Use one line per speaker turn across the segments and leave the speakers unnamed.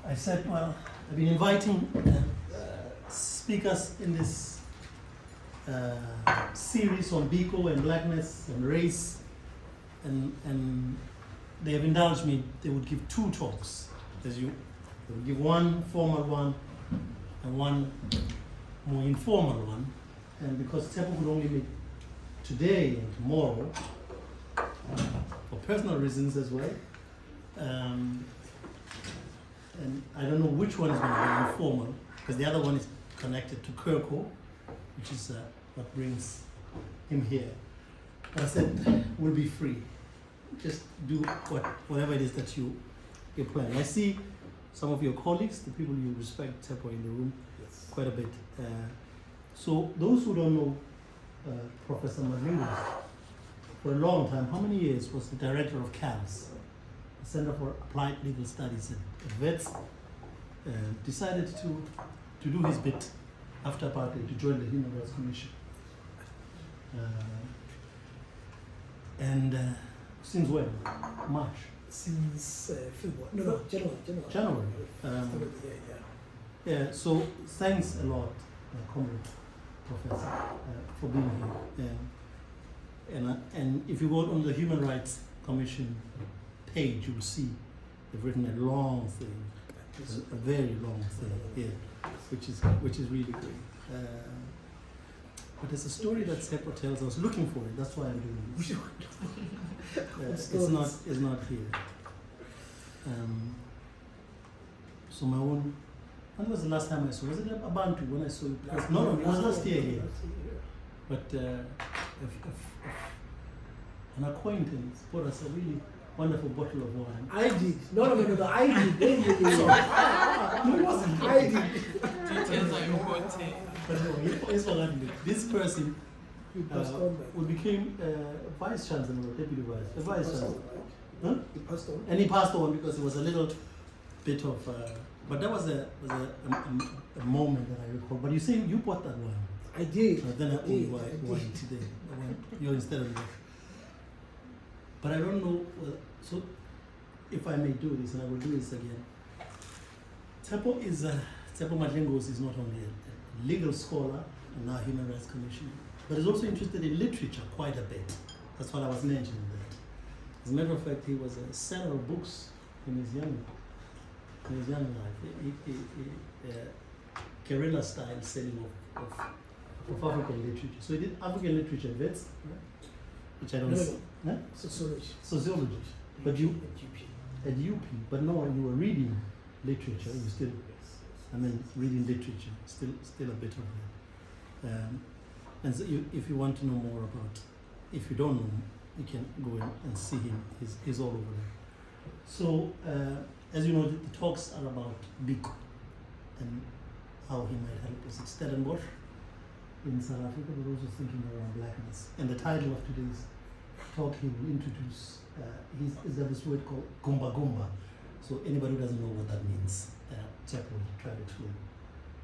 I said, well, I've been inviting speakers in this series on Biko and blackness and race, and they have indulged me. They would give 2 talks, they would give one formal one and one more informal one. And because Tshepo could only meet today and tomorrow, for personal reasons as well, and I don't know which one is going to be informal, because the other one is connected to Kirko, which is what brings him here. But I said, we'll be free. Just do whatever it is that you're planning. I see some of your colleagues, the people you respect, Tshepo, in the room, yes, quite a bit. So those who don't know Professor Madlingozi, for a long time, how many years was the director of CALS, the Center for Applied Legal Studies at WITS, decided to do his bit after apartheid to join the Human Rights Commission. Since when? March?
Since February. No, January.
January. Yeah, so thanks a lot, Comrade Professor, for being here. And if you go on the Human Rights Commission page, you'll see they've written a long thing, a very long thing here, which is really great. But there's a story that Tshepo tells. I was looking for it. That's why I'm doing this. It's not here. So my own. When was the last time I saw? Was it Abantu when I saw you? No, it was last year here. But an acquaintance bought us a really wonderful bottle of wine.
I did. No, I did.
No, it wasn't.
I did.
Details are important.
But no, this person who became vice chancellor or deputy vice chancellor. Huh?
He passed on.
And he passed on because it was a little bit of. But that was a moment that I recall. But you say you bought that wine.
I did.
Then I owe you wine today. You're instead of me. But I don't know. So if I may do this, and I will do this again. Tshepo Madlingozi is not only a legal scholar and now Human Rights Commissioner, but is also interested in literature quite a bit. That's what I was mentioning there. As a matter of fact, he was a seller of books in his young life. Guerrilla style selling of African literature. So he did African literature at WITS, which I don't know.
Huh? Sociology.
But you at UP, but no, you were reading literature. You still, reading literature, still a bit of it. And so if you want to know more about, if you don't know him, you can go in and see him. He's all over there. So, as you know, the talks are about Biko and how he might help us at Stellenbosch in South Africa, but also thinking around blackness. And the title of today's talk, he will introduce, he's got this word called Gumba-Gumba. So anybody who doesn't know what that means, Tshepo will try to explain.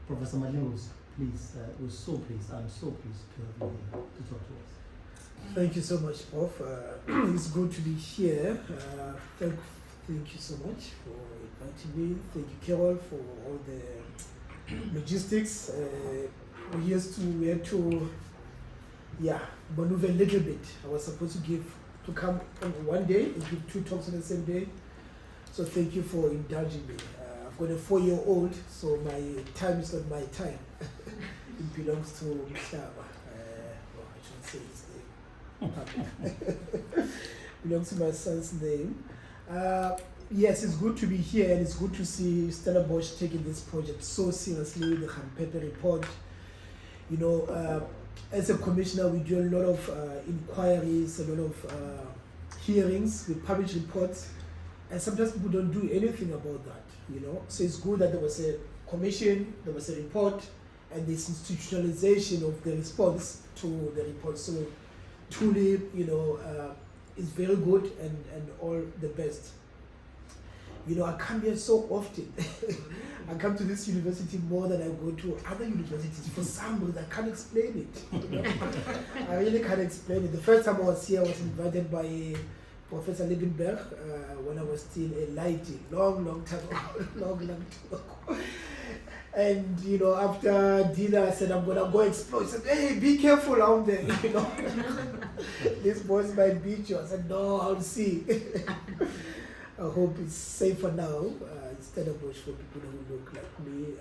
Professor Madlingozi, please, we're so pleased, I'm so pleased to have you here to talk to us.
Thank you so much, Prof. It's good to be here. Thank you so much for inviting me. Thank you, Carol, for all the logistics. We had to maneuver a little bit. I was supposed to come on one day and give 2 talks on the same day. So thank you for indulging me. I've got a 4-year-old, so my time is not my time. It belongs to Mhlaba. I shouldn't say his name. Belongs to my son's name. Yes, it's good to be here, and it's good to see Stellenbosch taking this project so seriously, the Hampepe report. You know, as a commissioner, we do a lot of inquiries, a lot of hearings, we publish reports, and sometimes people don't do anything about that, you know. So it's good that there was a commission, there was a report, and this institutionalization of the response to the report. So truly, you know, it's very good and all the best. You know, I come here so often. I come to this university more than I go to other universities. For some reason, I can't explain it. You know? I really can't explain it. The first time I was here, I was invited by Professor Liebenberg when I was still a lady, long time ago, long time ago. And you know, after dinner, I said I'm gonna go explore. He said, "Hey, be careful out there, you know. These boys might beat you." I said, "No, I'll see." I hope it's safer now. It's Stellenbosch for people who look like me.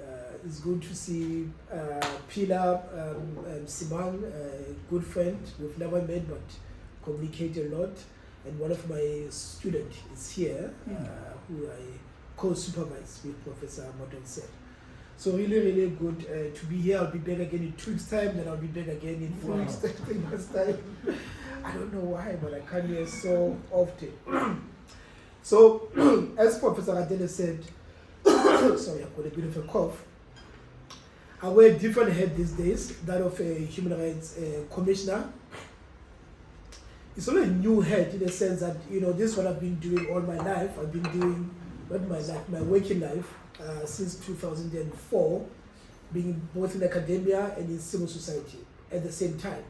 It's good to see Pilar Simang, a good friend. We've never met, but communicate a lot. And one of my students is here, who I co-supervise with Professor Madlingozi. So really good to be here. I'll be back again in 2 weeks' time, then I'll be back again in 4 weeks' time. I don't know why, but I come here so often. So, as Professor Adele said, sorry, I've got a bit of a cough. I wear a different hat these days, that of a human rights commissioner. It's only a new hat in the sense that, you know, this is what I've been doing all my life. I've been doing, not my life, my working life, since 2004, being both in academia and in civil society at the same time,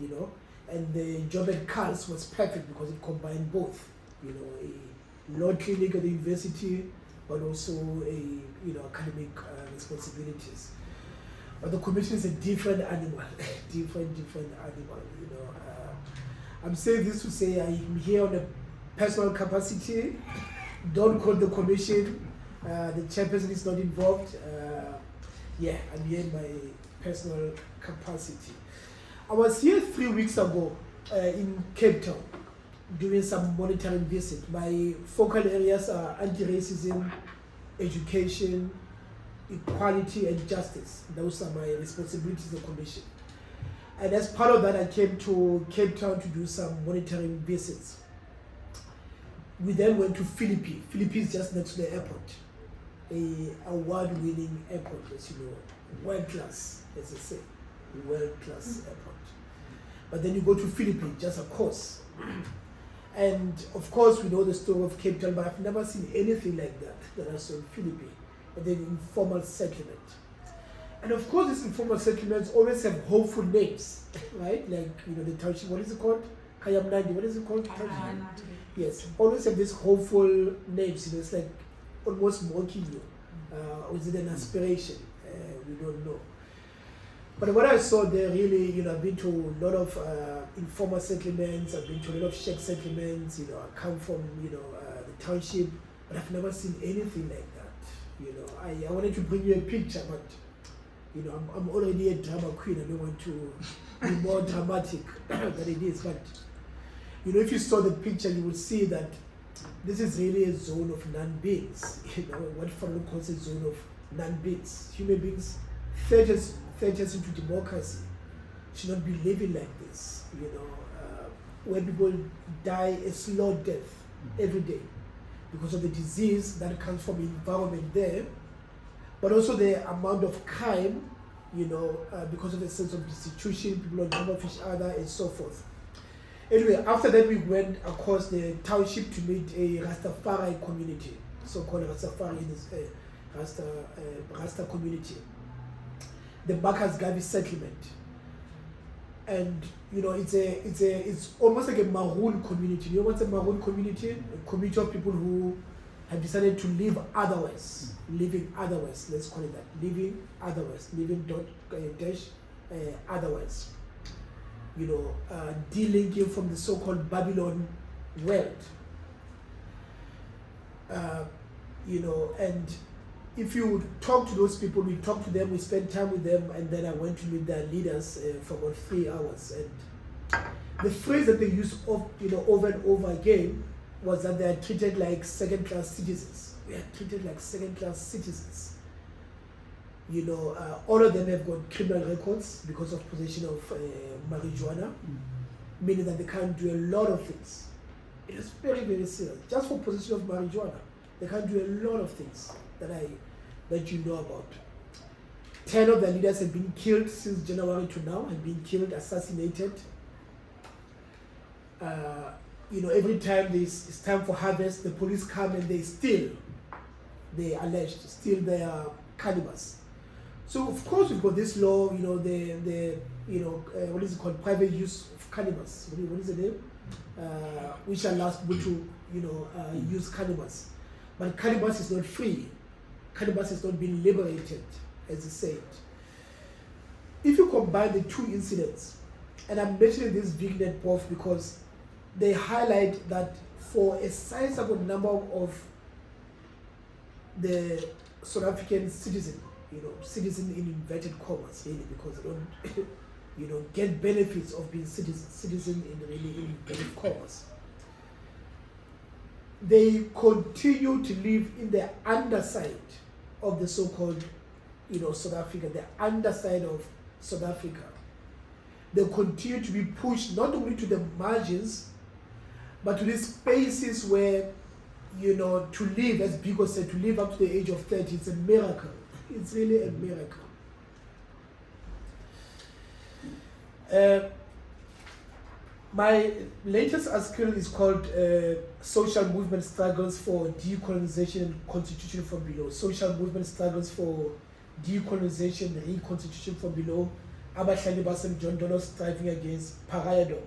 you know. And the job at CALS was perfect because it combined both, you know, a law clinic at the university, but also academic responsibilities. But the commission is a different animal, different animal, you know. I'm saying this to say I'm here on a personal capacity. Don't call the commission. The chairperson is not involved. I'm here in my personal capacity. I was here 3 weeks ago in Cape Town doing some monitoring visit. My focal areas are anti-racism, education, equality and justice. Those are my responsibilities as a commission. And as part of that, I came to Cape Town to do some monitoring visits. We then went to Philippi. Philippi is just next to the airport. A award-winning airport, as you know, world-class, as I say, world-class airport. But then you go to Philippi, just of course. And of course, we know the story of Cape Town, but I've never seen anything like that I saw in Philippi. And then informal settlement. And of course, these informal settlements always have hopeful names, right? Like, you know, the township, what is it called? Kayamnandi, what is it called? Yes, always have these hopeful names, you know, it's like almost mocking you. Or is it an aspiration? We don't know. But what I saw there really, you know, I've been to a lot of informal settlements, I've been to a lot of shack settlements, you know, I come from, you know, the township, but I've never seen anything like that. You know, I wanted to bring you a picture, but you know, I'm already a drama queen. I don't want to be more dramatic than it is. But you know, if you saw the picture, you will see that this is really a zone of non-beings. You know, what Farouk calls a zone of non-beings. Human beings, 30 years into democracy, should not be living like this. You know, where people die a slow death every day because of the disease that comes from the environment there. But also the amount of crime, you know, because of the sense of destitution, people on top of each other, and so forth. Anyway, after that, we went across the township to meet a Rastafari community, so-called Rastafari Rasta community, the Bakas Gabi settlement. And you know, it's almost like a Maroon community. You know what's a Maroon community? A community of people who have decided to live otherwise, living otherwise, let's call it that, living otherwise, otherwise. You know, delinking from the so-called Babylon world. You know, and if you talk to those people, we talk to them, we spend time with them, and then I went to meet their leaders for about 3 hours. And the phrase that they use, over and over again, was that they are treated like second-class citizens. We are treated like second-class citizens. You know, all of them have got criminal records because of possession of marijuana, meaning that they can't do a lot of things. It is very, very serious. Just for possession of marijuana, they can't do a lot of things that you know about. 10 of their leaders have been killed since January to now, have been killed, assassinated. You know, every time it's time for harvest, the police come and they alleged, steal their cannabis. So of course we've got this law, you know, what is it called, private use of cannabis. What is the name? which allows people to, use cannabis. But cannabis is not free. Cannabis is not being liberated, as he said. If you combine the two incidents, and I'm mentioning this VigNet both because they highlight that for a sizable number of the South African citizen in inverted commas, really, because they don't, get benefits of being citizen in really inverted commas. They continue to live in the underside of the so-called, South Africa, the underside of South Africa. They continue to be pushed not only to the margins, but to these spaces where, to live, as Biko said, to live up to the age of 30, it's a miracle. It's really a miracle. My latest article is called Social Movement Struggles for Decolonization and Constitution from Below. Social Movement Struggles for Decolonization and Reconstitution from Below. Abahlali basemjondolo striving against pariahdom.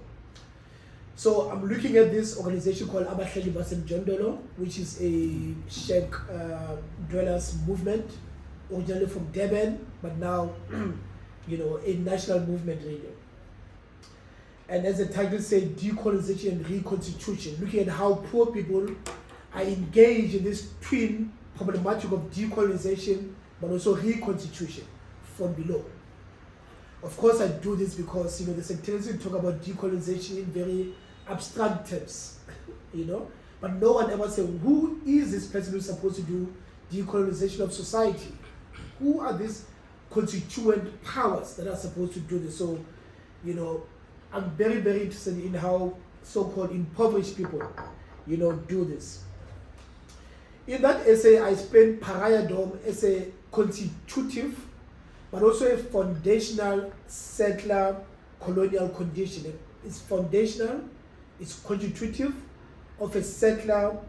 So I'm looking at this organization called Abahlali basemjondolo, which is a Sheikh dwellers movement, originally from Durban, but now, a national movement really. And as the title says, decolonization and reconstitution, looking at how poor people are engaged in this twin problematic of decolonization, but also reconstitution from below. Of course, I do this because, the sectarians talk about decolonization in very abstract terms, but no one ever said, who is this person who's supposed to do decolonization of society? Who are these constituent powers that are supposed to do this? So, I'm very, very interested in how so-called impoverished people, do this. In that essay, I explained pariahdom as a constitutive, but also a foundational settler colonial condition. It's foundational, it's constitutive of a settler,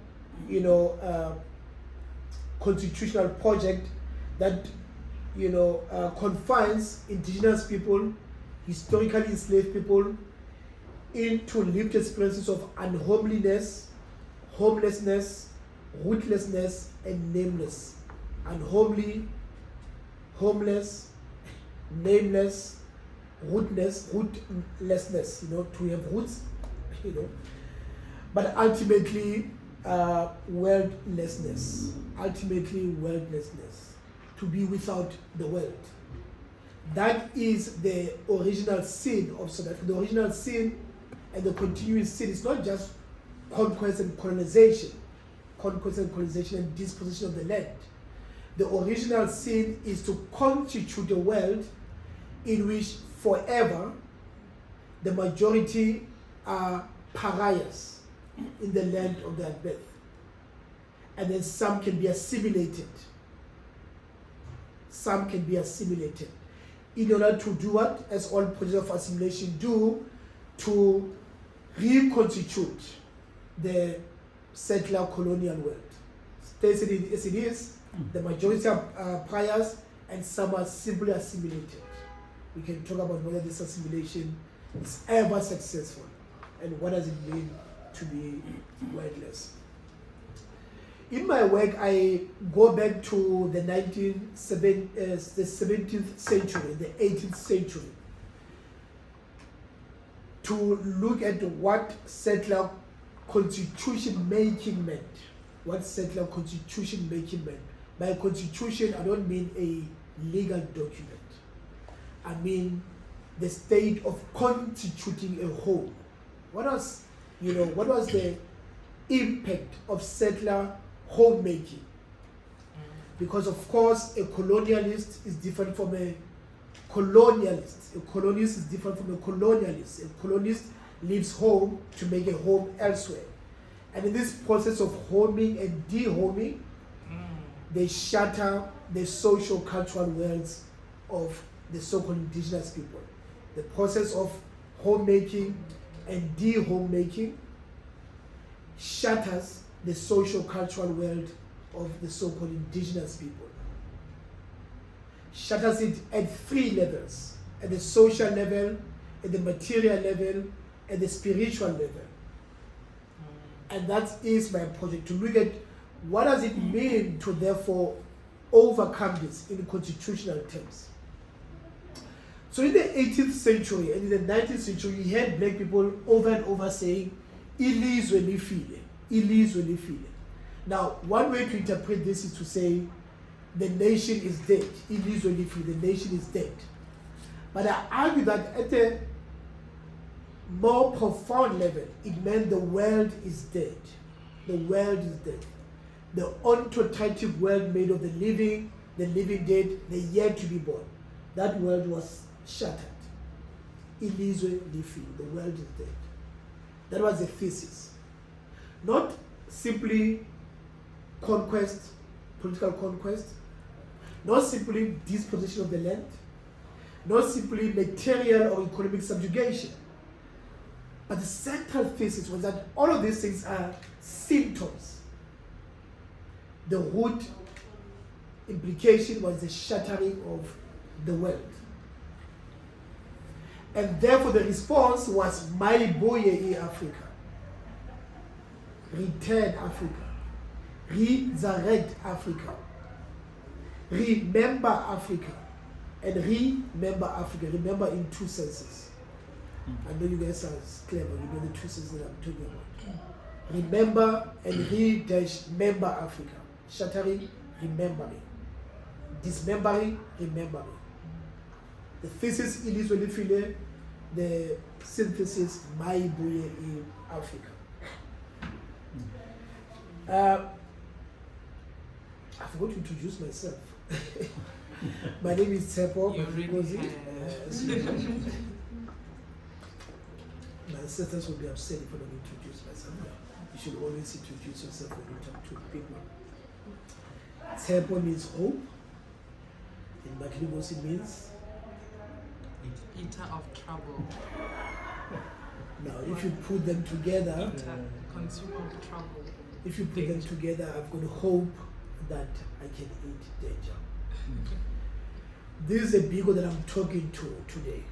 constitutional project that, confines indigenous people, historically enslaved people, into lived experiences of unhomeliness, homelessness, rootlessness, and nameless. Unhomely, homeless, nameless, rootlessness, to have roots, but ultimately worldlessness, to be without the world. That is the original sin of South Africa. The original sin and the continuing sin is not just conquest and colonization and disposition of the land. The original sin is to constitute a world in which forever the majority are pariahs in the land of their birth. And then some can be assimilated. In order to do what? As all projects of assimilation do, to reconstitute the settler colonial world. States it as it is, the majority are pariahs and some are simply assimilated. We can talk about whether this assimilation is ever successful and what does it mean to be worldless. In my work, I go back to the 17th century, the 18th century, to look at what settler constitution making meant. By constitution, I don't mean a legal document. I mean the state of constituting a home. What was the impact of settler homemaking? Because of course a colonialist is different from a colonialist. A colonist is different from a colonialist. A colonist leaves home to make a home elsewhere. And in this process of homing and de-homing, they shatter the social cultural worlds of the so-called indigenous people. The process of homemaking and de-homemaking shatters the social cultural world of the so-called indigenous people. Shatters it at three levels: at the social level, at the material level, at the spiritual level. And that is my project, to look at what does it mean to therefore overcome this in constitutional terms. So in the 18th century and in the 19th century, you had black people over and over saying, ilizwe lifile, ilizwe lifile. Now, one way to interpret this is to say, the nation is dead. Ilizwe lifile, the nation is dead. But I argue that at a more profound level, it meant the world is dead. The world is dead. The ontotitative world made of the living dead, the yet to be born. That world was shattered. Ilizwe lifile, the world is dead. That was the thesis. Not simply conquest, political conquest, not simply dispossession of the land, not simply material or economic subjugation. But the central thesis was that all of these things are symptoms. The root implication was the shattering of the world. And therefore the response was Mayibuye Africa. Return Africa. Resurrect Africa. Remember Africa. And remember Africa. Remember in two senses. I know you guys are clever, you know the two senses that I'm talking about. Remember and re-member Africa. Shattering, remembering. Dismembering, remembering. The thesis ilizwe lifile, the synthesis Mayibuye in Africa. I forgot to introduce myself. My name is Tshepo Madlingozi. My sisters will be upset if I don't introduce myself. You should always introduce yourself when you talk to people. Tshepo means hope, and Madlingozi means
Eater of trouble.
now if you put them together,
Consumer of trouble.
if you put them together, I've got hope that I can eat danger. This is a Biko that I'm talking to today.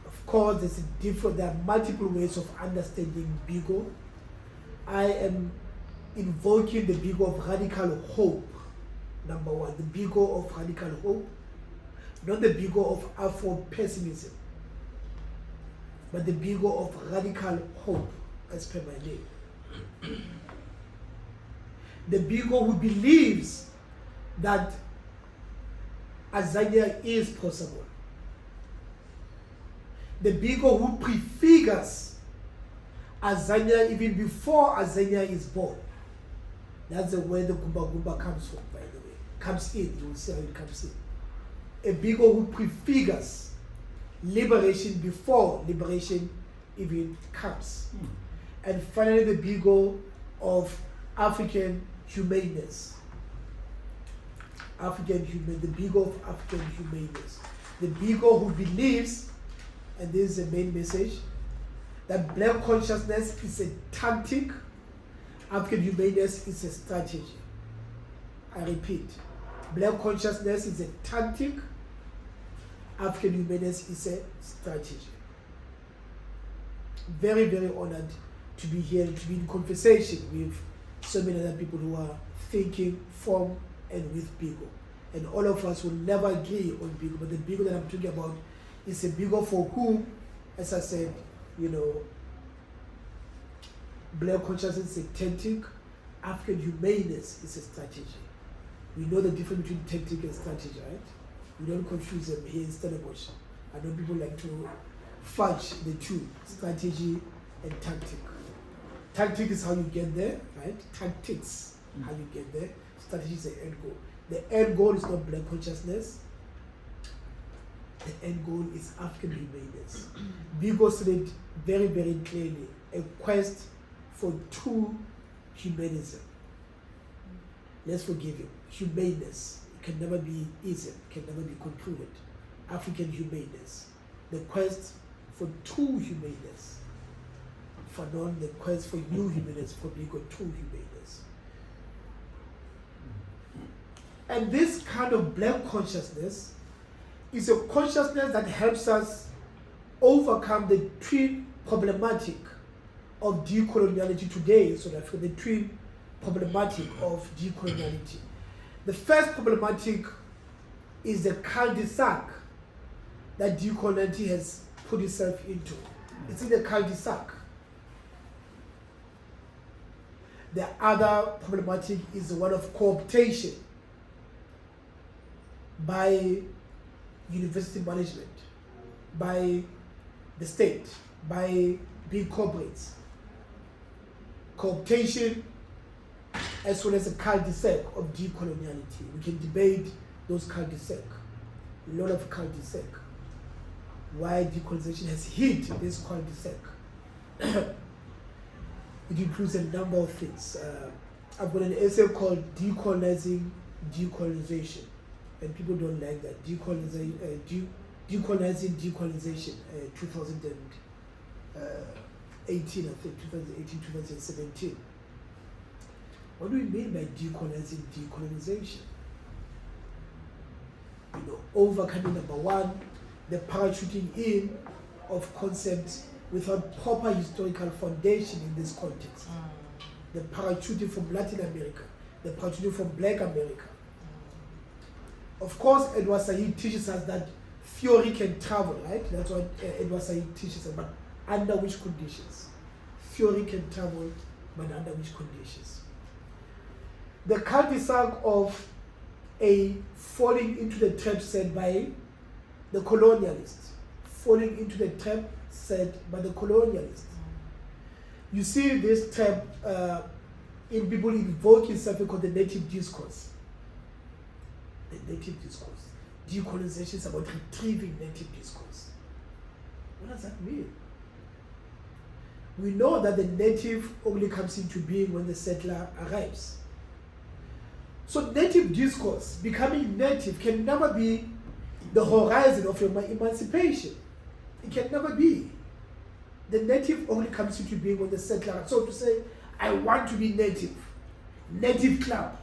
Of course, there are multiple ways of understanding Biko. I am invoking the Biko of radical hope. Number one, the Biko of radical hope, not the Biko of Afro-pessimism, but the Biko of radical hope, as per my name. The Biko who believes that Azania is possible. The Biko who prefigures Azania even before Azania is born. That's the way the Gumba-Gumba comes from, by the way. Comes in, you will see how it comes in. A Biko who prefigures liberation before liberation even comes. And finally, the Biko of African humaneness. The Biko of African humaneness. The Biko who believes, and this is the main message, that black consciousness is a tactic, African humaneness is a strategy. I repeat, black consciousness is a tactic, African humaneness is a strategy. Very, very honored to be here and to be in conversation with so many other people who are thinking from and with Biko. And all of us will never agree on Biko, but the Biko that I'm talking about is a Biko for whom, as I said, black consciousness is a tactic, African humaneness is a strategy. We know the difference between tactic and strategy, right? We don't confuse them here in Stellenbosch. I know people like to fudge the two, strategy and tactic. Tactic is how you get there, right? Tactics, how you get there. Strategy is the end goal. The end goal is not black consciousness. The end goal is African humaneness. Biko said it very, very clearly, a quest for true humanism. Let's forgive him. Humaneness can never be ism, can never be concluded. African humaneness. The quest for true humaneness. For none, the quest for new humaneness, for Biko, true humaneness. And this kind of black consciousness is a consciousness that helps us overcome the twin problematic of decoloniality today in South Africa, the twin problematic of decoloniality. The first problematic is the cul-de-sac that decoloniality has put itself into. It's in the cul-de-sac. The other problematic is the one of cooptation by university management, by the state, by big corporates. Cooptation as well as a cul-de-sac of decoloniality. We can debate those cul-de-sac, a lot of cul-de-sac. Why decolonization has hit this cul-de-sac. It includes a number of things. I've got an essay called Decolonizing Decolonization, and people don't like that. Decolonizing Decolonization, 2018, I think, 2018, 2017. What do we mean by decolonizing decolonization? Overcoming, number one, the parachuting in of concepts without proper historical foundation in this context. The parachuting from Latin America, the parachuting from Black America. Of course, Edward Said teaches us that theory can travel, right? That's what Edward Said teaches us, but under which conditions? Theory can travel, but under which conditions? The cul-de-sac of a falling into the trap set by the colonialists, falling into the trap set by the colonialists. You see this trap in people invoking something called the native discourse. The native discourse. Decolonization is about retrieving native discourse. What does that mean? We know that the native only comes into being when the settler arrives. So native discourse, becoming native, can never be the horizon of your emancipation. It can never be. The native only comes into being when the settler. So to say, I want to be native, native club,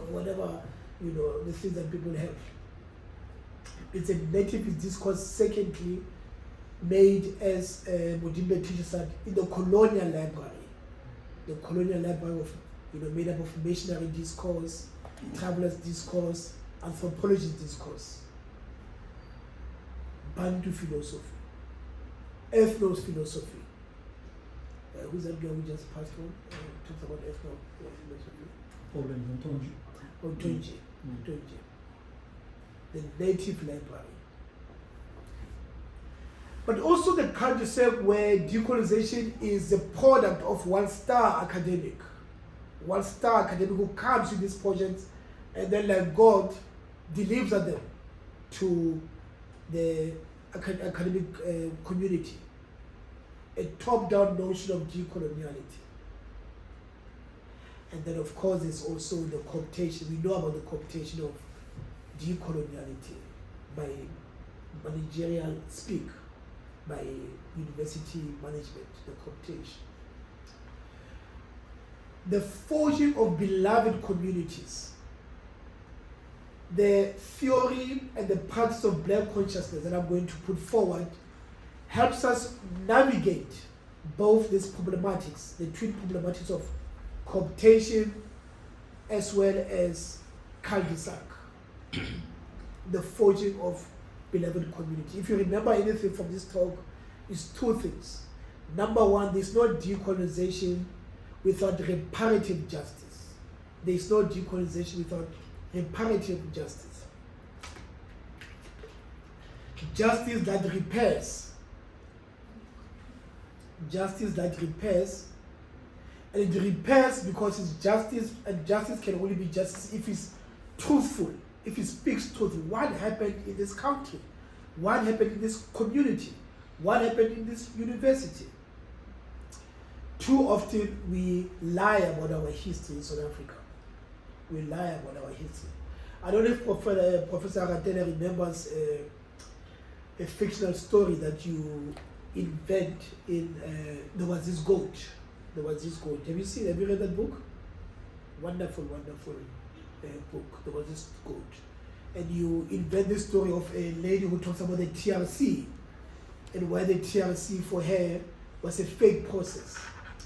whatever, the things that people have. It's a native discourse, secondly, made as Modimbe teaches us in the colonial library. The colonial library of, made up of missionary discourse, travelers discourse, anthropology discourse, Bantu philosophy, ethnos philosophy. Who's that girl we just passed on? Talks about ethno philosophy. Otonji. The native library. But also the cul-de-sac where decolonization is the product of one-star academic who comes with these projects and then, like God, delivers them to the academic community. A top-down notion of decoloniality. And then, of course, there's also the cooptation. We know about the cooptation of decoloniality by managerial speak, by university management, the cooptation. The forging of beloved communities. The theory and the practice of Black consciousness that I'm going to put forward helps us navigate both these problematics, the twin problematics of cooptation as well as cul-de-sac, the forging of beloved community. If you remember anything from this talk, it's two things. Number one, there's no decolonization without reparative justice. There's no decolonization without reparative justice. Justice that repairs. Justice that repairs. And it repairs because it's justice, and justice can only be justice if it's truthful, if it speaks truth. What happened in this country? What happened in this community? What happened in this university? Too often we lie about our history in South Africa. We lie about our history. I don't know if Professor Aratene remembers a fictional story that you invent in, there was this goat. Have you read that book? Wonderful book. There was this goat. And you invent the story of a lady who talks about the TRC and why the TRC for her was a fake process.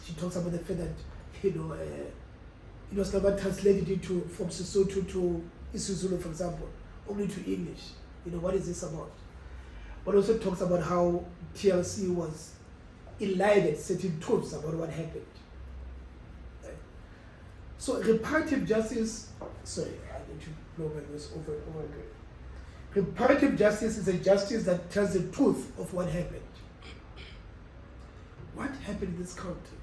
She talks about the fact that, it was never translated into from Sesotho to isiZulu, for example, only to English. What is this about? But also talks about how TLC was elided certain truths about what happened. So reparative justice, sorry, I need to blow my nose over again. Reparative justice is a justice that tells the truth of what happened. What happened in this country?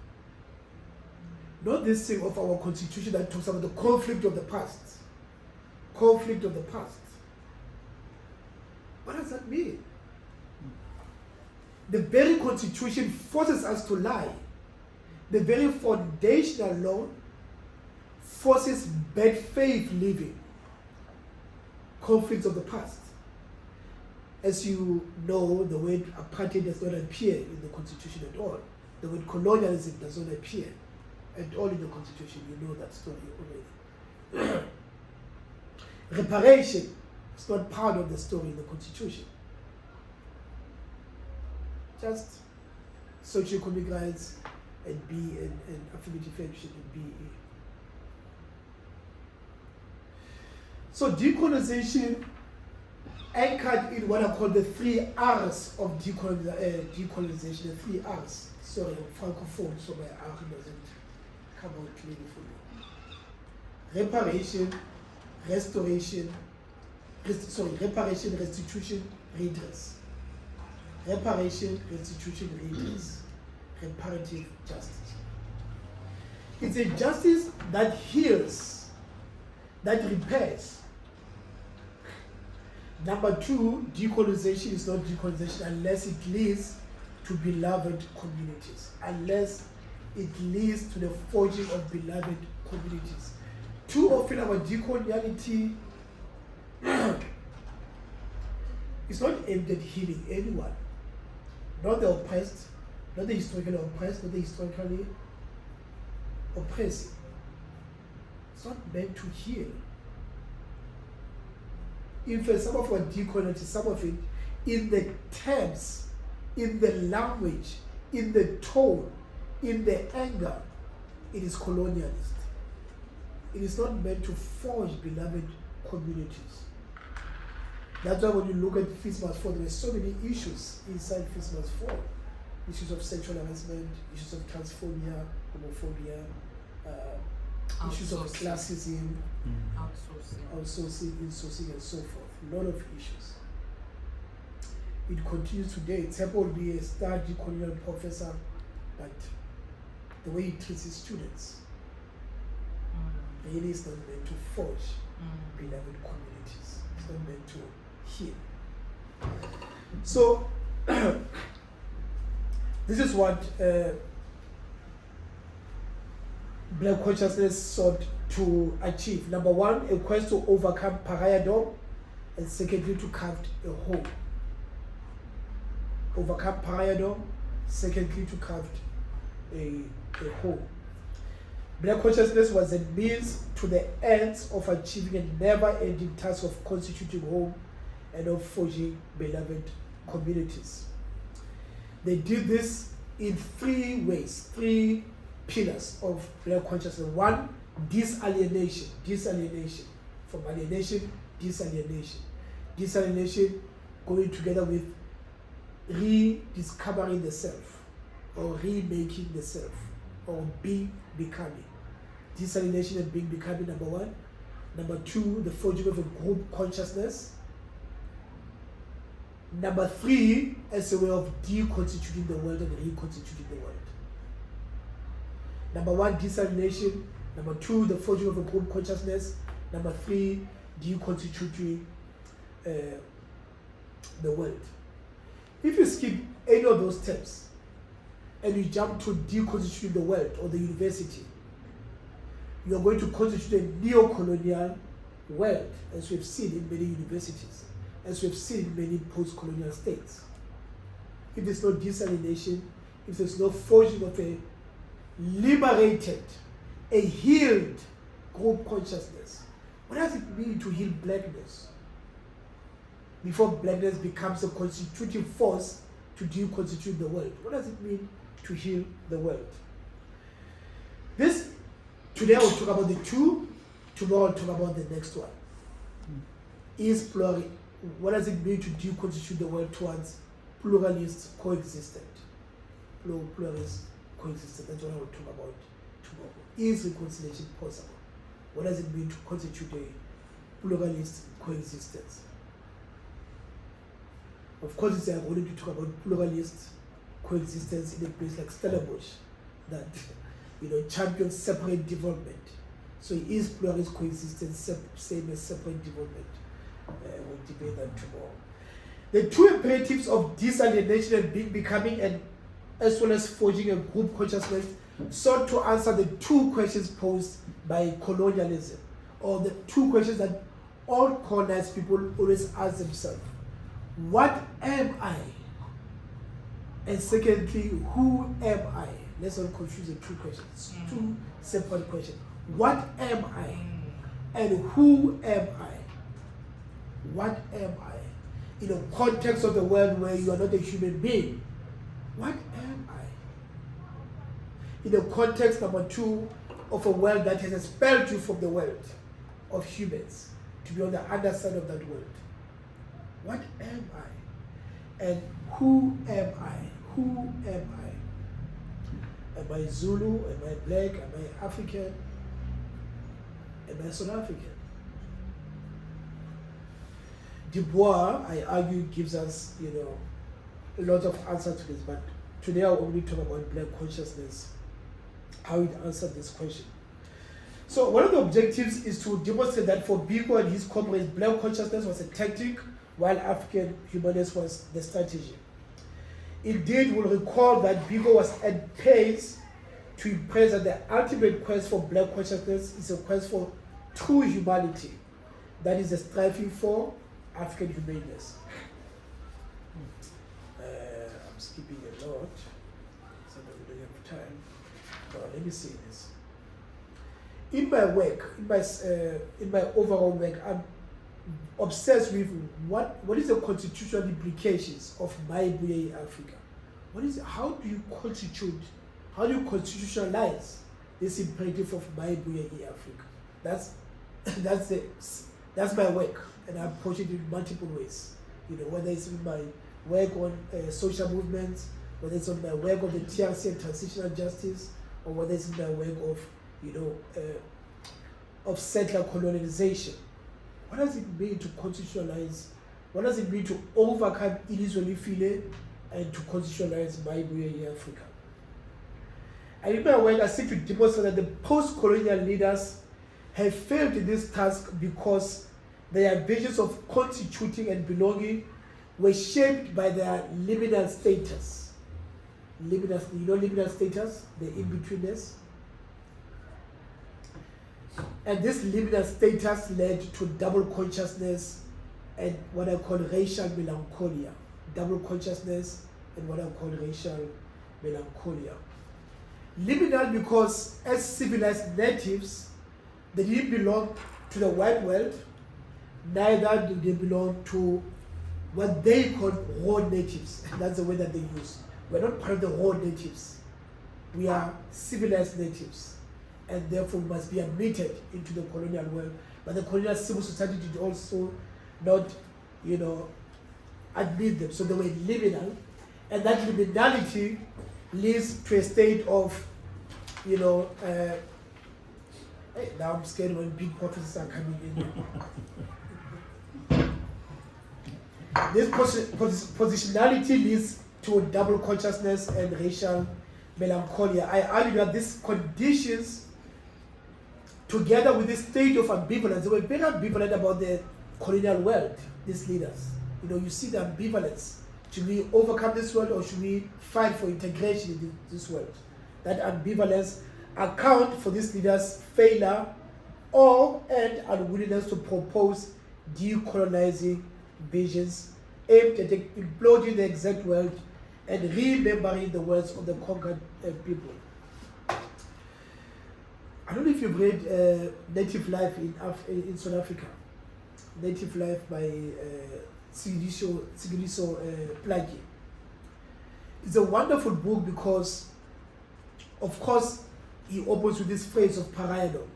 Not this thing of our constitution that talks about the conflict of the past. Conflict of the past. What does that mean? The very constitution forces us to lie. The very foundational law forces bad faith living. Conflicts of the past. As you know, the word apartheid does not appear in the constitution at all. The word colonialism does not appear at all in the constitution. You know that story already. Reparation is not part of the story in the constitution. Just socio-economic rights and affirmative action and BE. So decolonization anchored in what I call the 3 R's of decolonization, the 3 R's. Sorry, I'm francophone, so my R doesn't come out clearly for me. Reparation, restitution, redress. Reparation, restitution, redress. Reparative justice. It's a justice that heals, that repairs. Number 2, decolonization is not decolonization unless it leads to beloved communities, unless it leads to the forging of beloved communities. Too often our decoloniality is not aimed at healing anyone, not the oppressed, not the historically oppressed, not the historically oppressed. It's not meant to heal. In fact, some of our decoloniality, some of it, in the terms, in the language, in the tone, in the anger, it is colonialist. It is not meant to forge beloved communities. That's why when you look at FISMAS 4, there are so many issues inside FISMAS 4. Issues of sexual harassment, issues of transphobia, homophobia, issues of classism, outsourcing, insourcing, and so forth. A lot of issues. It continues today. Tshepo will be a star decolonial professor, but the way he treats his students really is not meant to forge beloved communities. It's not meant to heal. So, this is what Black consciousness sought to achieve. Number 1, a quest to overcome pariahdom, and secondly, to craft a whole. Overcome pariahdom, secondly, to craft a whole. Black consciousness was a means to the ends of achieving a never-ending task of constituting home and of forging beloved communities. They did this in 3 ways, 3 pillars of Black consciousness. 1, disalienation. From alienation, disalienation. Disalienation going together with rediscovering the self, or remaking the self, or becoming. Disalienation and becoming, number 1. Number 2, the forging of a group consciousness. Number 3, as a way of deconstituting the world and reconstituting the world. Number 1, disalienation. Number 2, the forging of a group consciousness. Number 3, deconstituting the world. If you skip any of those steps and you jump to deconstituting the world or the university, you are going to constitute a neo-colonial world, as we've seen in many universities, as we've seen in many post-colonial states. If there's no disalienation, if there's no forging of a liberated, a healed group consciousness, what does it mean to heal blackness? Before blackness becomes a constitutive force to deconstitute the world. What does it mean to heal the world? Today I will talk about the two, tomorrow I'll talk about the next one. Is plural, what does it mean to deconstitute the world towards pluralist coexistent? Pluralist coexistent, that's what I will talk about tomorrow. Is reconciliation possible? What does it mean to constitute a pluralist coexistence? Of course, I'm going to talk about pluralist coexistence in a place like Stellenbosch that champions separate development. So is pluralist coexistence same as separate development? We'll debate that tomorrow. The two imperatives of disalienation and becoming, and as well as forging a group consciousness, sought to answer the two questions posed by colonialism, or the two questions that all colonized people always ask themselves. What am I? And secondly, who am I? Let's not confuse the two questions. Two separate questions. What am I? And who am I? What am I? In the context of the world where you are not a human being, what am I? In the context, number two, of a world that has expelled you from the world of humans to be on the other side of that world. What am I? And who am I? Who am I? Am I Zulu? Am I black? Am I African? Am I South African? Du Bois, I argue, gives us, a lot of answers to this, but today I'll only talk about black consciousness, how it answered this question. So one of the objectives is to demonstrate that for Biko and his comrades, black consciousness was a tactic, while African humanism was the strategy. Indeed, we'll recall that Biko was at pains to impress that the ultimate quest for black consciousness is a quest for true humanity, that is, a striving for African humaneness. I'm skipping a lot, so we don't have time. But let me say this. In my work, in my overall work, I'm obsessed with what is the constitutional implications of Maibuye Africa. How do you constitutionalize this imperative of Maibuye Africa? That's my work, and I approach it in multiple ways. Whether it's in my work on social movements, whether it's on my work on the TRC and transitional justice, or whether it's in my work of settler colonization. What does it mean to constitutionalize? What does it mean to overcome Ilizolifile and to constitutionalize Maibuye Africa? And in my work, I seek to demonstrate that the post-colonial leaders have failed in this task because their visions of constituting and belonging were shaped by their liminal status. Liminal status, the in-betweenness. And this liminal status led to double consciousness and what I call racial melancholia. Double consciousness and what I call racial melancholia. Liminal because as civilized natives, they didn't belong to the white world, neither did they belong to what they call raw natives. And that's the way that they use. We're not part of the raw natives. We are civilized natives. And therefore we must be admitted into the colonial world. But the colonial civil society did also not, admit them. So they were liminal. And that liminality leads to a state of, now I'm scared when big professors are coming in. This positionality leads to double consciousness and racial melancholia. I argue that these conditions, together with this state of ambivalence, they were very ambivalent about the colonial world, these leaders. You see the ambivalence. Should we overcome this world or should we fight for integration in this world? That ambivalence account for these leaders' failure and unwillingness to propose decolonizing visions aimed at imploding the exact world and remembering the words of the conquered people. I don't know if you've read Native Life in South Africa. Native Life by Sigidiso Plagi. It's a wonderful book because, of course, he opens with this phrase of pariahdom.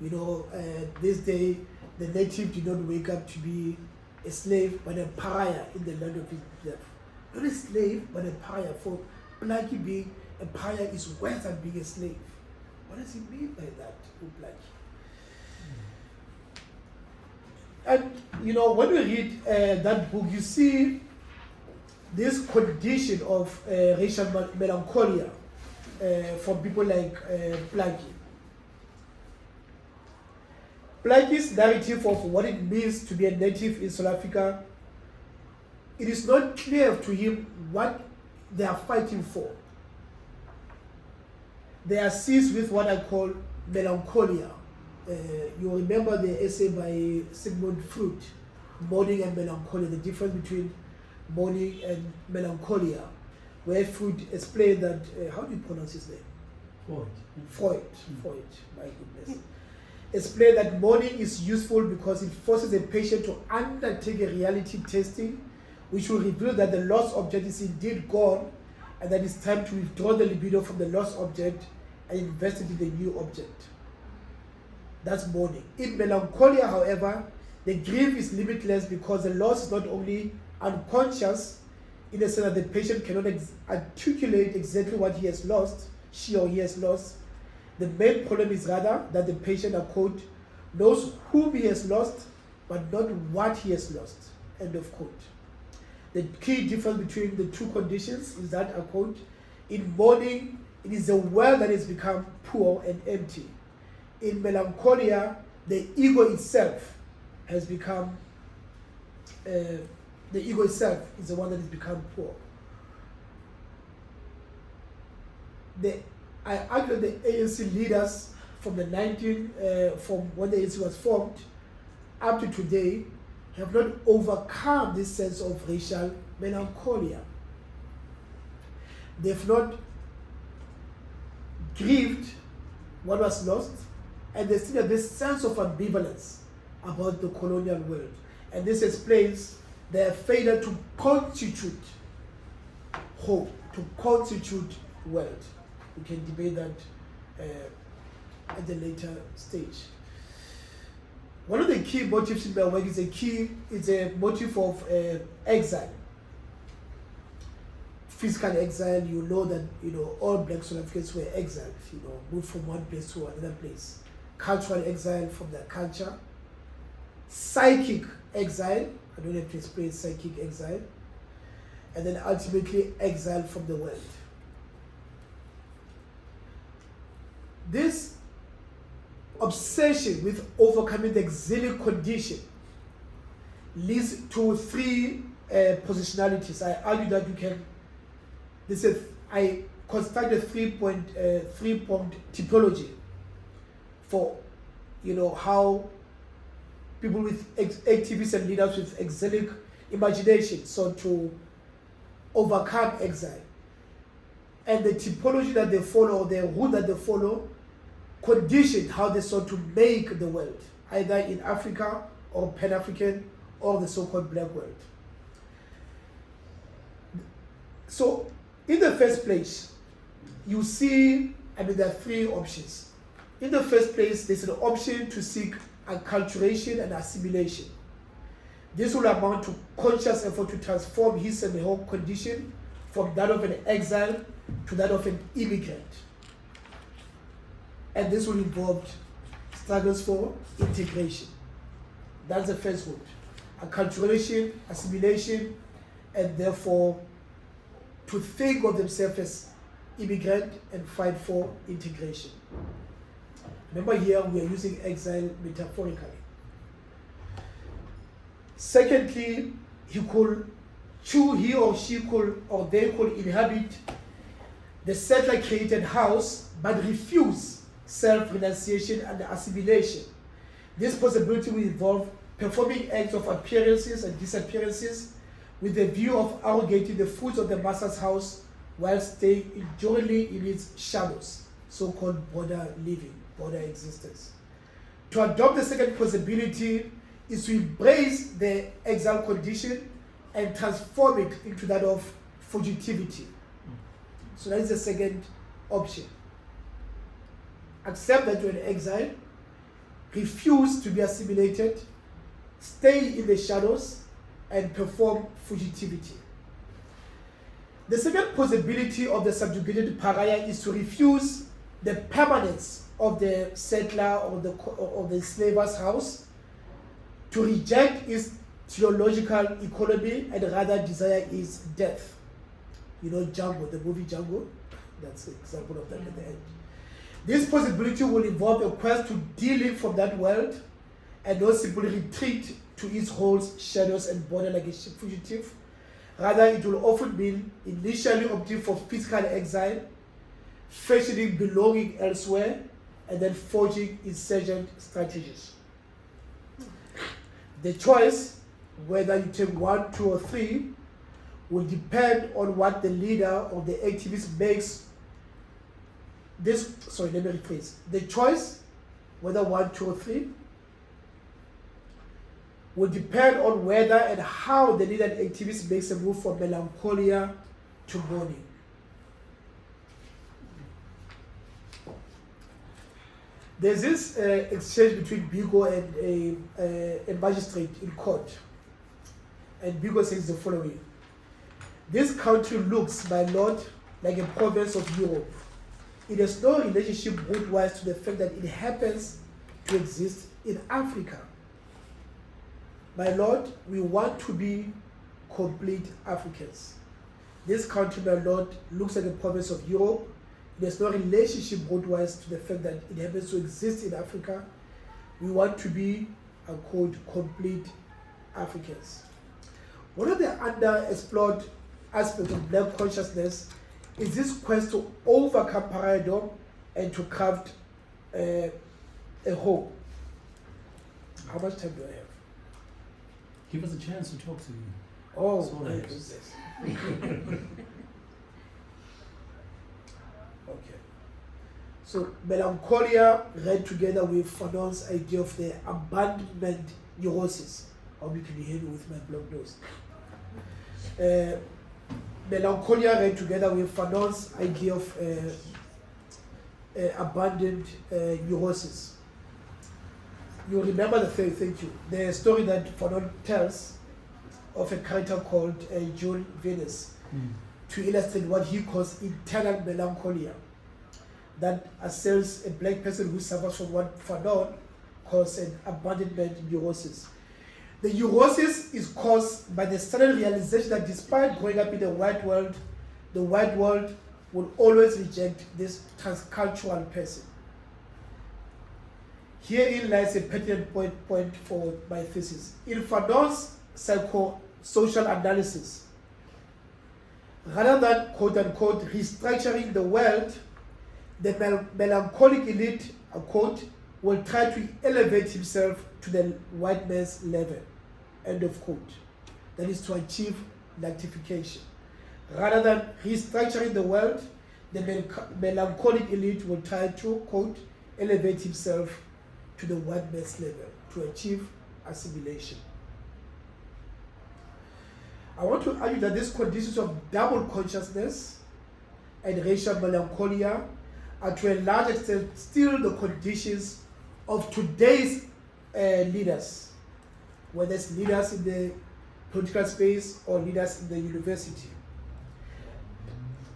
You know, this day the native did not wake up to be a slave, but a pariah in the land of his birth. Not a slave, but a pariah. For Blackie, being a pariah is worse than being a slave. What does he mean by that, Blackie? And you know, when we read that book, you see this condition of racial melancholia from people like Blackie. Blackie's narrative of what it means to be a native in South Africa, it is not clear to him what they are fighting for. They are seized with what I call melancholia. You remember the essay by Sigmund Freud, Mourning and Melancholia, the difference between mourning and melancholia, where Freud explained that, how do you pronounce his name? Freud, my goodness. Explained that mourning is useful because it forces a patient to undertake a reality testing, which will reveal that the lost object is indeed gone, and that it's time to withdraw the libido from the lost object and invest it in the new object. That's mourning. In melancholia, however, the grief is limitless because the loss is not only unconscious, in the sense that the patient cannot articulate exactly what he has lost, she or he has lost. The main problem is rather that the patient, I quote, knows whom he has lost, but not what he has lost, end of quote. The key difference between the two conditions is that, I quote, in mourning, it is the world that has become poor and empty. In melancholia, the ego itself has become, the ego itself is the one that has become poor. I argue that the ANC leaders from the from when the ANC was formed up to today have not overcome this sense of racial melancholia. They've not grieved what was lost, and they still have this sense of ambivalence about the colonial world. And this explains their failure to constitute hope, to constitute world. We can debate that at the later stage. One of the key motives in my work is a motive of exile. Physical exile. You know that all Black South Africans were exiled. Moved from one place to another place. Cultural exile from their culture. Psychic exile. I don't have to explain psychic exile. And then ultimately exile from the world. This obsession with overcoming the exilic condition leads to three positionalities. I argue that you can. I construct a three-point typology for how people with activists and leaders with exilic imagination sought to overcome exile. And the typology that they follow, or the route that they follow, conditioned how they sought to make the world, either in Africa or Pan-African or the so-called Black world. So, in the first place, you see, there are three options. In the first place, there's an option to seek acculturation and assimilation. This will amount to conscious effort to transform his and her condition from that of an exile to that of an immigrant. And this will involve struggles for integration. That's the first route. Acculturation, assimilation, and therefore to think of themselves as immigrant and fight for integration. Remember, here we are using exile metaphorically. Secondly, he or she could, or they could inhabit the settler-created house, but refuse self-renunciation and assimilation. This possibility will involve performing acts of appearances and disappearances with the view of arrogating the fruits of the master's house while staying enduringly in its shadows, so-called border living, border existence. To adopt the second possibility is to embrace the exile condition and transform it into that of fugitivity. So that is the second option. accept that you're in exile, refuse to be assimilated, stay in the shadows, and perform fugitivity. The second possibility of the subjugated pariah is to refuse the permanence of the settler or the slaver's house, to reject its theological economy and rather desire its death. You know Django, the movie Django? That's an example of that at the end. This possibility will involve a quest to de-link from that world and not simply retreat to its holes, shadows, and border like a fugitive. Rather, it will often mean initially opting for physical exile, fashioning belonging elsewhere, and then forging insurgent strategies. The choice, whether you take 1, 2, or 3, will depend on what the leader or the activist makes. Let me rephrase. The choice, whether 1, 2, or 3, will depend on whether and how the leader and activist makes a move from melancholia to mourning. There's this exchange between Biko and a magistrate in court. And Biko says the following: "This country looks, my lord, like a province of Europe. It has no relationship root-wise to the fact that it happens to exist in Africa. My lord, we want to be complete Africans. This country, my lord, looks like a province of Europe. There's no relationship root-wise to the fact that it happens to exist in Africa. We want to be, quote, complete Africans." One of the underexplored aspects of Black consciousness is this quest to overcome paradigm and to craft a hope. How much time do I have?
Give us a chance to talk to you.
Oh,
So
my
nice.
goodness. Okay. So melancholia read together with Fanon's idea of the abandonment neurosis. I hope you can hear me with my blocked nose. Melancholia read together with Fanon's idea of abandoned neurosis. You remember the story that Fanon tells of a character called Jules Venus to illustrate what he calls internal melancholia that assails a black person who suffers from what Fanon calls an abandonment neurosis. The neurosis is caused by the sudden realization that despite growing up in the white world will always reject this transcultural person. Herein lies a pertinent point for my thesis. In Fanon's psychosocial analysis, rather than quote-unquote restructuring the world, the melancholic elite, quote, will try to elevate himself to the white man's level, end of quote. That is to achieve lactification. Rather than restructuring the world, the melancholic elite will try to, quote, elevate himself to the white man's level, to achieve assimilation. I want to argue that these conditions of double consciousness and racial melancholia are to a large extent still the conditions of today's leaders, whether it's leaders in the political space or leaders in the university.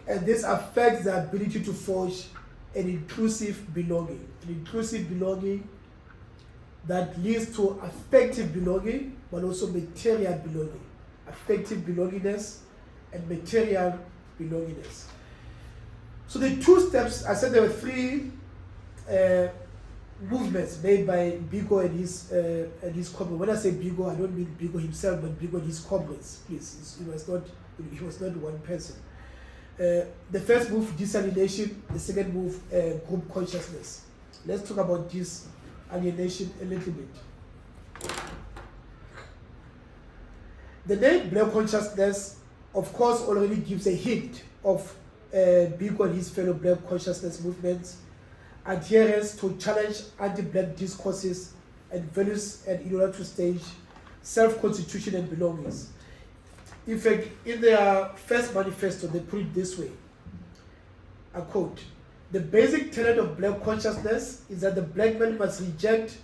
And this affects the ability to forge an inclusive belonging that leads to affective belonging, but also material belonging. Affective belongingness and material belongingness. So the two steps, I said there were three movements made by Biko and his comrades. When I say Biko, I don't mean Biko himself, but Biko and his comrades. Please, he was not one person. The first move, disalienation. The second move, group consciousness. Let's talk about disalienation a little bit. The name Black consciousness, of course, already gives a hint of Biko and his fellow Black consciousness movements, adherence to challenge anti-Black discourses and values, and in order to stage self-constitution and belongings. In fact, in their first manifesto, they put it this way, I quote, The basic tenet of black consciousness is that the black man must reject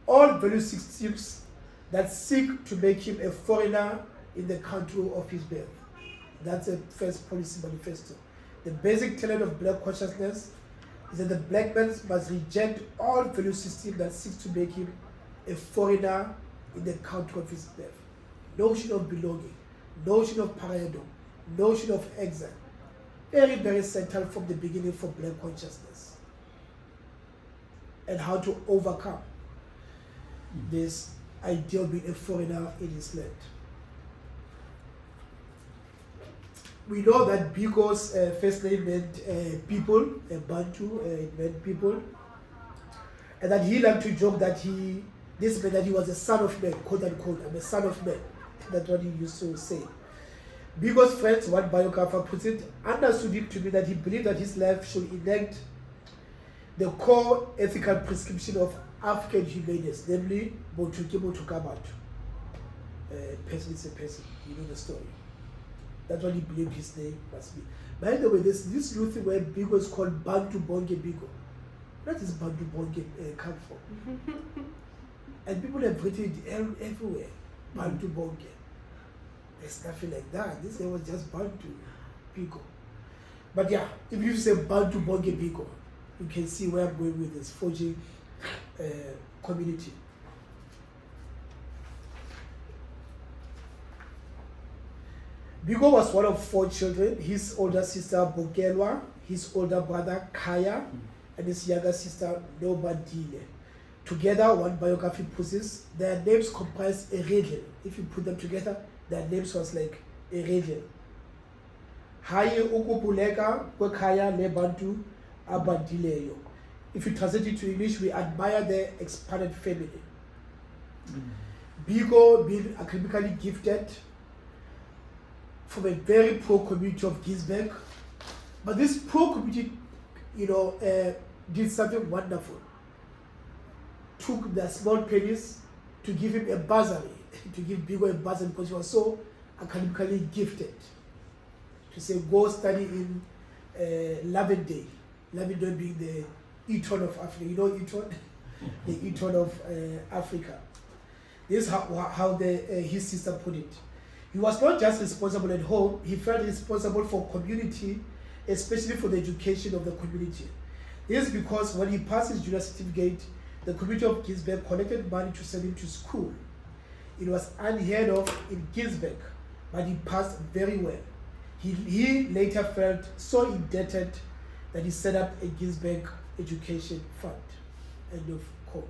all value systems that seek to make him a foreigner in the country of his birth. That's the first policy manifesto. The basic tenet of black consciousness is that the black man must reject all value systems that seeks to make him a foreigner in the country of his birth. Notion of belonging, notion of paradom, notion of exile. Very, very central from the beginning for black consciousness. And how to overcome this idea of being a foreigner in his land. We know that Biko's first name meant people, Bantu, it meant people. And that he liked to joke that this meant that he was a son of man, quote unquote, I'm a son of man. That's what he used to say. Biko's friends, one biographer puts it, understood him to mean that he believed that his life should enact the core ethical prescription of African humaneness, namely, person is a person. You know the story. That's what he believed his name must be. By the way, there's this new thing where Biko is called Bantu Bonge Biko. Where does Bantu Bonge come from? And people have written it everywhere. Bantu Bonge. There's nothing like that. This guy was just Bantu Biko. But yeah, if you say Bantu Bonge Biko, you can see where I'm going with this forging community. Biko was one of 4 children. His older sister Bokelwa, his older brother Kaya, and his younger sister Nobadile. Together, one biography puts it, their names comprise a region. If you put them together, their names was like a region. Haye ukupuleka kwekaya lebantu abandileyo. If you translate it to English, we admire their expanded family. Biko being academically gifted from a very poor community of Gisberg, but this poor community, did something wonderful. Took their small pennies to give him a bursary, to give Biko a bursary because he was so academically gifted. To say, go study in Lavendale. Lavendale being the Eton of Africa. You know Eton? The Eton of Africa. This is how his sister put it. He was not just responsible at home, he felt responsible for community, especially for the education of the community. This is because when he passed his junior certificate, the community of Gisberg collected money to send him to school. It was unheard of in Gisberg, but he passed very well. He later felt so indebted that he set up a Gisberg education fund. End of quote.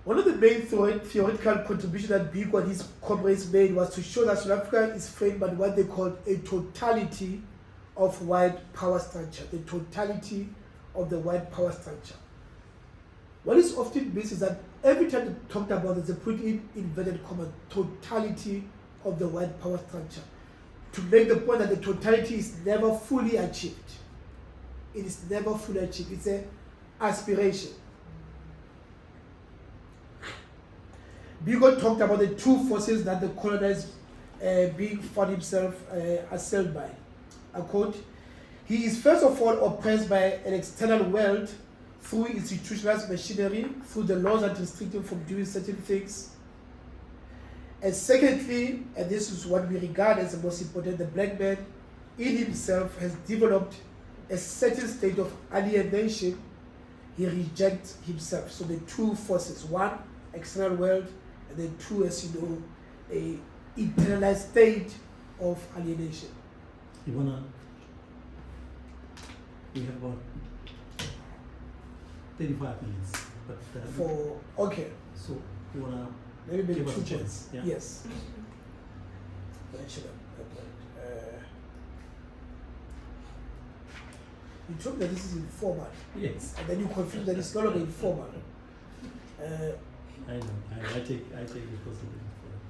One of the main theoretical contributions that Biko and his comrades made was to show that South Africa is framed by what they called a totality of white power structure, the totality of the white power structure. What is often missed is that every time they talked about this, they put in inverted commas, totality of the white power structure, to make the point that the totality is never fully achieved. It is never fully achieved. It's an aspiration. Biko talked about the 2 forces that the colonized being found himself assailed by. I quote, he is first of all oppressed by an external world through institutionalized machinery, through the laws that restrict him from doing certain things. And secondly, and this is what we regard as the most important, the black man in himself has developed a certain state of alienation. He rejects himself. So the 2 forces, 1, external world, and then 2, as you know, a internalized state of alienation.
We have about 35 minutes. But
okay.
So you wanna
maybe
give us
2
a chance? Yeah.
Yes. You told me that this is informal.
Yes.
And then you confirm that it's no longer informal.
I know. I take responsibility for it.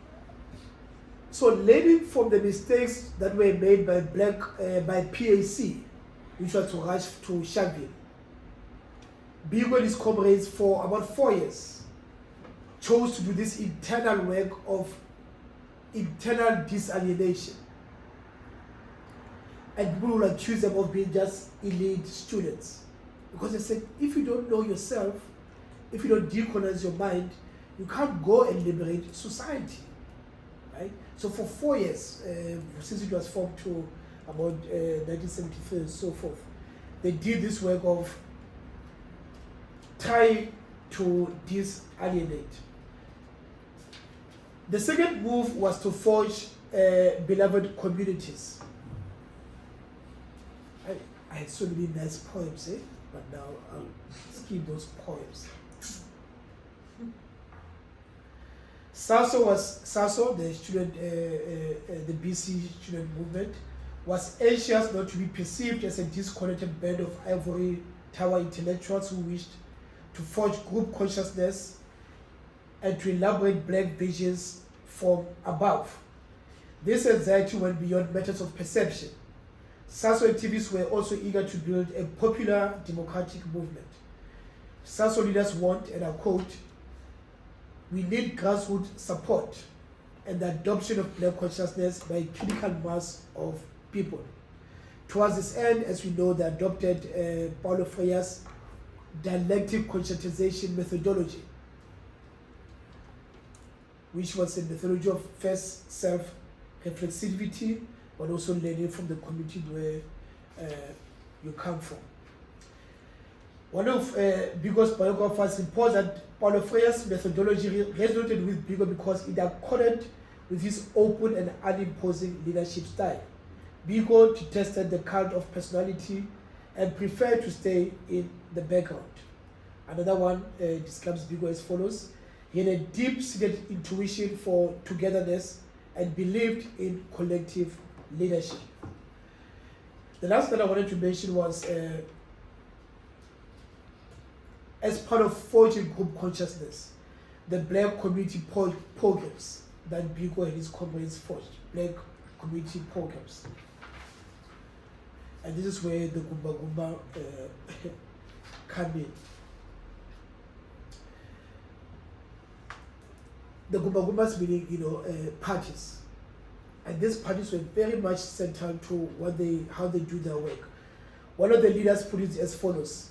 So learning from the mistakes that were made by by PAC, which was to rush to Sharpeville, Biko and his comrades for about 4 years chose to do this internal work of internal disalienation. And people will accuse them of being just elite students. Because they said, if you don't know yourself, if you don't decolonize your mind, you can't go and liberate society. Right? So for 4 years, since it was formed to about 1973 and so forth, they did this work of trying to disalienate. The second move was to forge beloved communities. I had so many nice poems, but now I'll skip those poems. SASO, the student, the BC student movement, was anxious not to be perceived as a disconnected band of ivory tower intellectuals who wished to forge group consciousness and to elaborate black visions from above. This anxiety went beyond matters of perception. SASO activists were also eager to build a popular democratic movement. SASO leaders want, and I quote, "We need grassroots support and the adoption of black consciousness by a critical mass of people." Towards this end, as we know, they adopted Paulo Freire's dialectic conscientization methodology, which was a methodology of first self-reflexivity, but also learning from the community where you come from. One of Biko's biographers reports that Paulo Freire's methodology resonated with Biko because it accorded with his open and unimposing leadership style. Biko detested the cult of personality and preferred to stay in the background. Another one describes Biko as follows: he had a deep-seated intuition for togetherness and believed in collective leadership. The last that I wanted to mention was as part of forging group consciousness, the black community programs that Biko and his comrades forged, black community programs. And this is where the Gumba-Gumba come in. The Gumba-Gumbas meaning, parties. And these parties were very much central to how they do their work. One of the leaders put it as follows: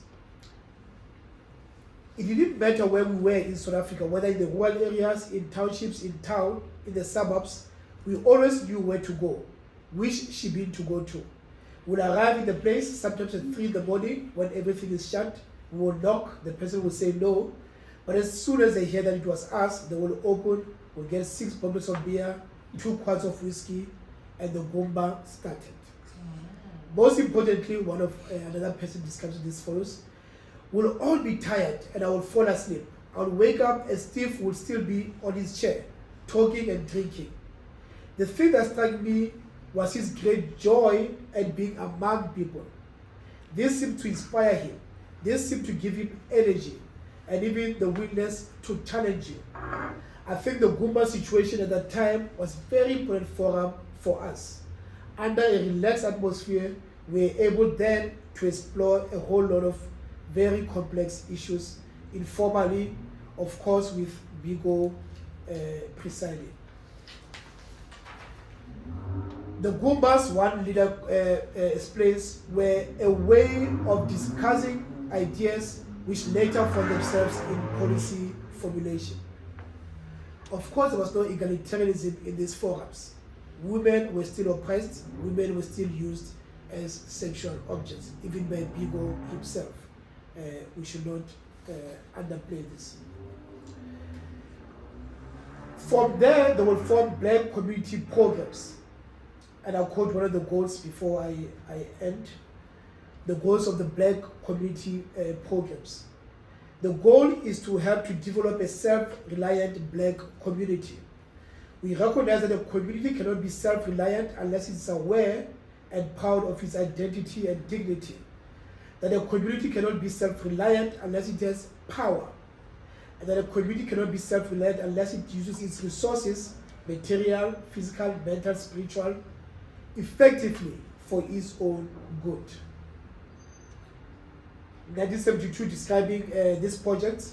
it didn't matter where we were in South Africa, whether in the rural areas, in townships, in town, in the suburbs, we always knew where to go, which shebeen to go to. We'll arrive in the place, sometimes at 3 in the morning when everything is shut. We will knock, the person will say no. But as soon as they hear that it was us, they will open, we'll get 6 bottles of beer, 2 quarts of whiskey, and the Gumba started. Most importantly, another person describes this follows: we'll all be tired and I will fall asleep. I'll wake up and Steve will still be on his chair, talking and drinking. The thing that struck me was his great joy at being among people. This seemed to inspire him. This seemed to give him energy and even the willingness to challenge you. I think the Gumba situation at that time was very important forum for us. Under a relaxed atmosphere, we were able then to explore a whole lot of very complex issues informally, of course, with Biko presiding. The Gumbas, one leader explains, were a way of discussing ideas which later found themselves in policy formulation. Of course, there was no egalitarianism in these forums. Women were still oppressed, women were still used as sexual objects, even by Biko himself. We should not underplay this. From there, they will form black community programs. And I'll quote one of the goals before I end. The goals of the black community programs. The goal is to help to develop a self-reliant black community. We recognize that a community cannot be self-reliant unless it's aware and proud of its identity and dignity. That a community cannot be self-reliant unless it has power. And that a community cannot be self-reliant unless it uses its resources, material, physical, mental, spiritual, effectively for its own good. 1972, describing this project,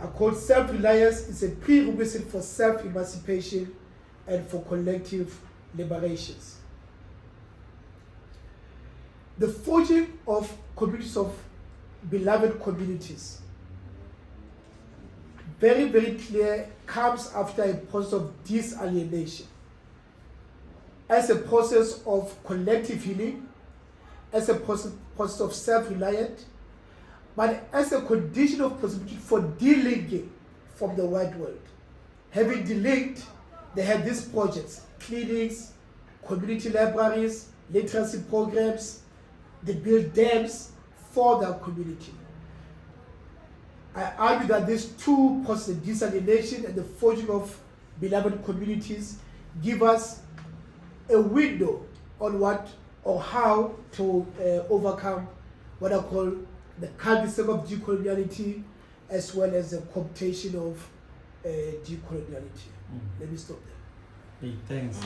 I quote, "Self-reliance is a prerequisite for self-emancipation and for collective liberations." The forging of communities of beloved communities, very, very clear, comes after a process of disalienation, as a process of collective healing, as a process of self-reliant, but as a condition of possibility for delinking from the white world. Having delinked, they had these projects, clinics, community libraries, literacy programs. They build dams for their community. I argue that these two processes, disalienation and the forging of beloved communities, give us a window on what or how to overcome what I call the cultism of decoloniality, as well as the cooptation of decoloniality. Let me stop there.
Hey, thanks.